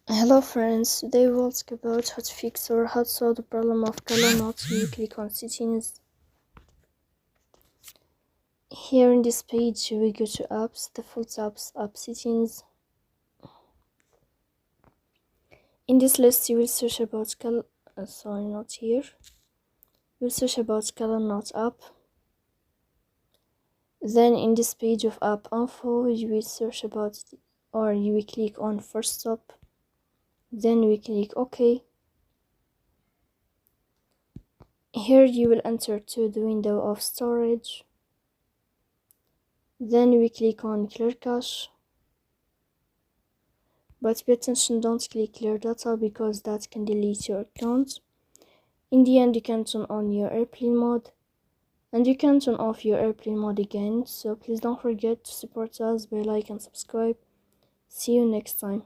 Hello friends, today we'll talk about how to fix or how to solve the problem of ColorNote. You click on settings. Here in this page we go to apps, default apps, app settings. In this list you will search about not here. You'll search about ColorNote app. Then in this page of app info you will search about or you will click on first stop. Then we click OK. Here you will enter to the window of storage. Then we click on clear cache. But pay attention, don't click clear data because that can delete your account. In the end you can turn on your airplane mode and you can turn off your airplane mode again. So please don't forget to support us by like and subscribe. See you next time.